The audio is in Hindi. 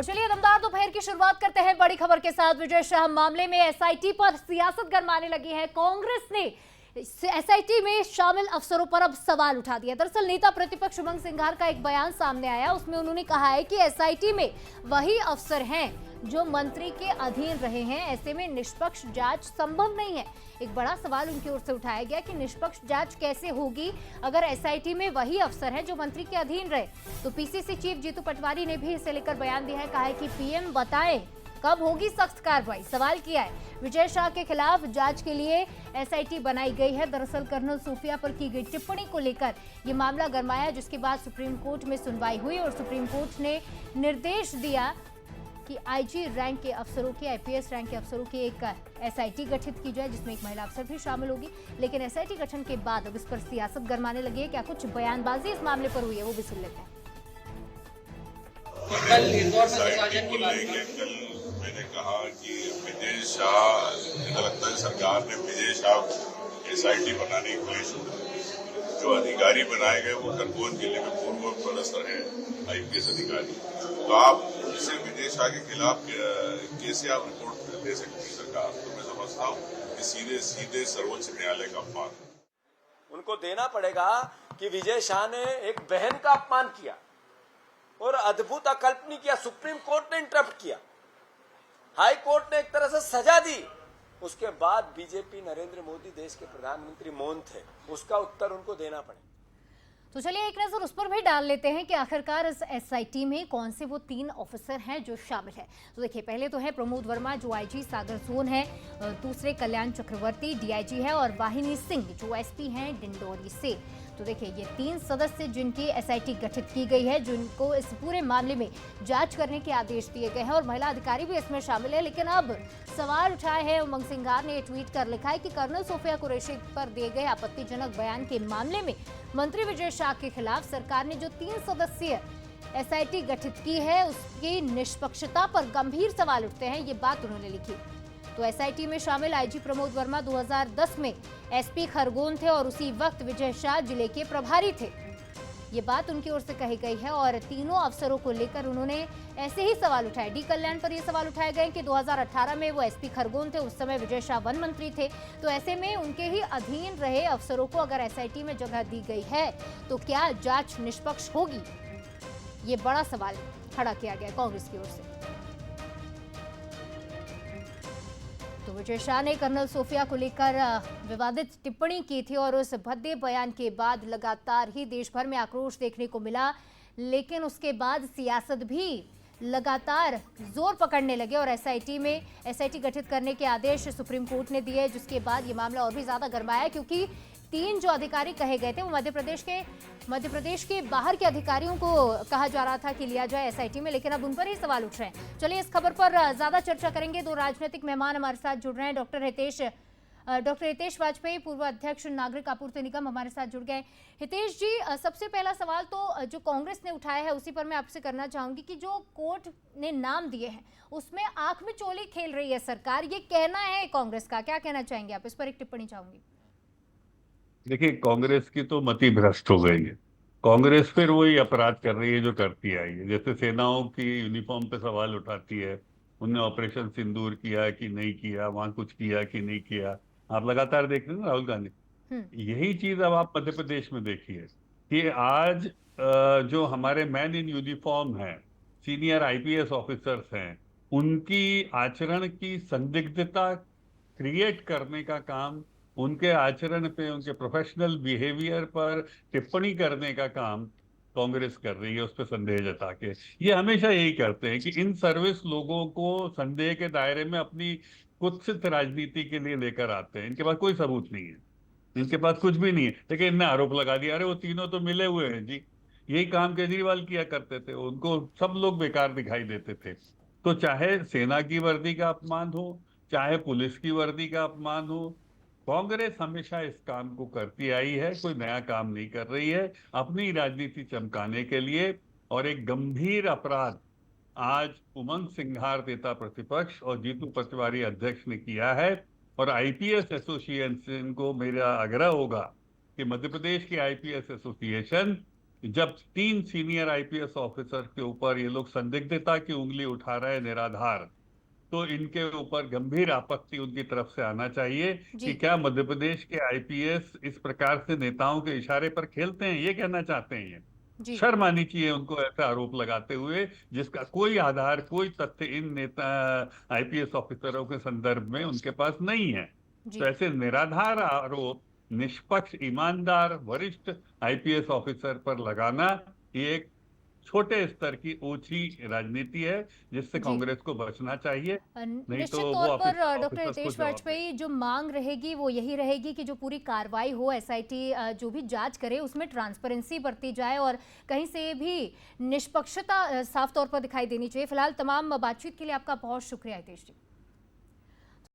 और चलिए दमदार दोपहर की शुरुआत करते हैं बड़ी खबर के साथ। विजय शाह मामले में एसआईटी पर सियासत गरमाने लगी है। कांग्रेस ने एसआईटी में शामिल अफसरों पर अब सवाल उठा दिया। दरअसल नेता प्रतिपक्ष उमंग सिंघार का एक बयान सामने आया, उसमें उन्होंने कहा है कि एसआईटी में वही अफसर हैं जो मंत्री के अधीन रहे हैं, ऐसे में निष्पक्ष जांच संभव नहीं है। एक बड़ा सवाल उनकी ओर से उठाया गया कि निष्पक्ष जांच कैसे होगी अगर एसआईटी में वही अफसर हैं जो मंत्री के अधीन रहे। तो पीसीसी चीफ जीतू पटवारी ने भी इसे लेकर बयान दिया है, कहा है कि पीएम बताएं कब होगी सख्त कार्रवाई। सवाल किया है विजय शाह के खिलाफ जांच के लिए एसआईटी बनाई गई है। दरअसल कर्नल सूफिया पर की गई टिप्पणी को लेकर ये मामला गरमाया, जिसके बाद सुप्रीम कोर्ट में सुनवाई हुई और सुप्रीम कोर्ट ने निर्देश दिया कि आईजी रैंक के अफसरों की, आईपीएस रैंक के अफसरों की एक एसआईटी गठित की जाए जिसमें एक महिला अफसर भी शामिल होगी। लेकिन एसआईटी गठन के बाद अब इस पर सियासत गरमाने लगी है। क्या कुछ बयानबाजी इस मामले पर हुई है वो भी सुन लेते हैं। कल इंदौर में विभाजन की बात कल मैंने कहा कि विजय शाह, मुझे लगता है सरकार ने विजय शाह एसआईटी बनाने की कोशिश की। जो अधिकारी बनाए गए वो खरगोन जिले में पूर्व प्रोफेसर हैं, आईपीएस अधिकारी। तो आप इसे विजय शाह के खिलाफ कैसे आप रिपोर्ट दे सकती है सरकार? तो मैं समझता हूँ कि सीधे सीधे सर्वोच्च न्यायालय का अपमान उनको देना पड़ेगा कि विजय शाह ने एक बहन का अपमान किया और अद्भुत अकल्पनीय किया। सुप्रीम कोर्ट ने इंटरप्ट किया, हाई कोर्ट ने एक तरह से सजा दी। उसके बाद बीजेपी, नरेंद्र मोदी देश के प्रधानमंत्री मौन थे, उसका उत्तर उनको देना पड़ेगा। तो चलिए एक नजर उस पर भी डाल लेते हैं कि आखिरकार इस एसआईटी में कौन से वो 3 ऑफिसर हैं जो शामिल है। तो देखिए, पहले तो है प्रमोद वर्मा जो आईजी सागर जोन है, दूसरे कल्याण चक्रवर्ती डीआईजी है और वाहिनी सिंह जो एसपी हैं डिंडोरी से। तो देखिए, ये 3 सदस्य जिनकी एसआईटी गठित की गई है, जिनको इस पूरे मामले में जांच करने के आदेश दिए गए हैं और महिला अधिकारी भी इसमें शामिल है। लेकिन अब सवाल उठाए हैं, उमंग सिंघार ने ट्वीट कर लिखा है कि कर्नल सूफिया कुरैशी पर दिए गए आपत्तिजनक बयान के मामले में मंत्री विजय शाह के खिलाफ सरकार ने जो 3 सदस्यीय एसआईटी गठित की है उसकी निष्पक्षता पर गंभीर सवाल उठते हैं, ये बात उन्होंने लिखी। तो एसआईटी में शामिल आईजी प्रमोद वर्मा 2010 में एसपी खरगोन थे और उसी वक्त विजय शाह जिले के प्रभारी थे, ये बात उनकी ओर से कही गई है। और तीनों अफसरों को लेकर उन्होंने ऐसे ही सवाल उठाए। डी कल्याण पर ये सवाल उठाए गए कि 2018 में वो एसपी खरगोन थे, उस समय विजय शाह वन मंत्री थे। तो ऐसे में उनके ही अधीन रहे अफसरों को अगर एसआईटी में जगह दी गई है तो क्या जांच निष्पक्ष होगी? ये बड़ा सवाल खड़ा किया गया कांग्रेस की ओर से। तो विजय शाह ने कर्नल सूफिया को लेकर विवादित टिप्पणी की थी और उस भद्दे बयान के बाद लगातार ही देश भर में आक्रोश देखने को मिला। लेकिन उसके बाद सियासत भी लगातार जोर पकड़ने लगे और एसआईटी गठित करने के आदेश सुप्रीम कोर्ट ने दिए, जिसके बाद ये मामला और भी ज्यादा गरमाया क्योंकि 3 जो अधिकारी कहे गए थे वो मध्य प्रदेश के बाहर के अधिकारियों को कहा जा रहा था कि लिया जाए एसआईटी में, लेकिन अब उन पर ही सवाल उठ रहे हैं। चलिए इस खबर पर ज्यादा चर्चा करेंगे। 2 राजनीतिक मेहमान हमारे साथ जुड़ रहे हैं। डॉक्टर हितेश वाजपेयी, पूर्व अध्यक्ष नागरिक आपूर्ति निगम, हमारे साथ जुड़ गए। हितेश जी, सबसे पहला सवाल तो जो कांग्रेस ने उठाया है उसी पर मैं आपसे करना चाहूंगी कि जो कोर्ट ने नाम दिए हैं उसमें आंख में चोली खेल रही है सरकार, ये कहना है कांग्रेस का, क्या कहना चाहेंगे आप? इस पर एक टिप्पणी चाहूंगी। देखिए, कांग्रेस की तो मति भ्रष्ट हो गई है। कांग्रेस फिर वही अपराध कर रही है जो करती आई है। जैसे सेनाओं की यूनिफॉर्म पे सवाल उठाती है, उनने ऑपरेशन सिंदूर किया कि नहीं किया, वहां कुछ किया कि नहीं किया। आप लगातार देख रहे हैं ना राहुल गांधी। यही चीज अब आप मध्य प्रदेश में देखिए कि आज जो हमारे मैन इन यूनिफॉर्म हैं, सीनियर आईपीएस ऑफिसर्स हैं, उनकी आचरण की संदिग्धता क्रिएट करने का काम, उनके आचरण पे, उनके प्रोफेशनल बिहेवियर पर टिप्पणी करने का काम कांग्रेस कर रही है, उस पर संदेह जता के। ये हमेशा यही करते हैं कि इन सर्विस लोगों को संदेह के दायरे में अपनी कुत्सित राजनीति के लिए लेकर आते हैं। इनके पास कोई सबूत नहीं है, इनके पास कुछ भी नहीं है, लेकिन इनने आरोप लगा दिया, अरे वो तीनों तो मिले हुए हैं जी। यही काम केजरीवाल किया करते थे, उनको सब लोग बेकार दिखाई देते थे। तो चाहे सेना की वर्दी का अपमान हो, चाहे पुलिस की वर्दी का अपमान हो, कांग्रेस हमेशा इस काम को करती आई है, कोई नया काम नहीं कर रही है, अपनी राजनीति चमकाने के लिए। और एक गंभीर अपराध आज उमंग सिंघार नेता प्रतिपक्ष और जीतू पटवारी अध्यक्ष ने किया है। और आईपीएस एसोसिएशन को मेरा आग्रह होगा कि मध्य प्रदेश की आईपीएस एसोसिएशन जब 3 सीनियर आईपीएस ऑफिसर के ऊपर ये लोग संदिग्धता की उंगली उठा रहे हैं निराधार, तो इनके ऊपर गंभीर आपत्ति उनकी तरफ से आना चाहिए जी। कि क्या मध्य प्रदेश के आईपीएस इस प्रकार से नेताओं के इशारे पर खेलते हैं, ये कहना चाहते हैं ये। जी। शर्म आनी चाहिए उनको ऐसा आरोप लगाते हुए जिसका कोई आधार, कोई तथ्य इन नेता आईपीएस ऑफिसरों के संदर्भ में उनके पास नहीं है। जी। तो ऐसे निराधार आरोप निष्पक्ष, ईमानदार, वरिष्ठ आईपीएस ऑफिसर पर लगाना ये एक छोटे स्तर की ऊंची राजनीति है जिससे जी। कांग्रेस को बचना चाहिए। नहीं निश्चित तो वो तौर पर डॉक्टर ऑफिसर्स को हितेश जवाब वाजपेयी, जो मांग रहेगी वो यही रहेगी कि जो पूरी कार्रवाई हो, एसआईटी जो भी जांच करे उसमें ट्रांसपेरेंसी बरती जाए और कहीं से भी निष्पक्षता साफ तौर पर दिखाई देनी चाहिए। फिलहाल तमाम बातचीत के लिए आपका बहुत शुक्रिया हितेश जी।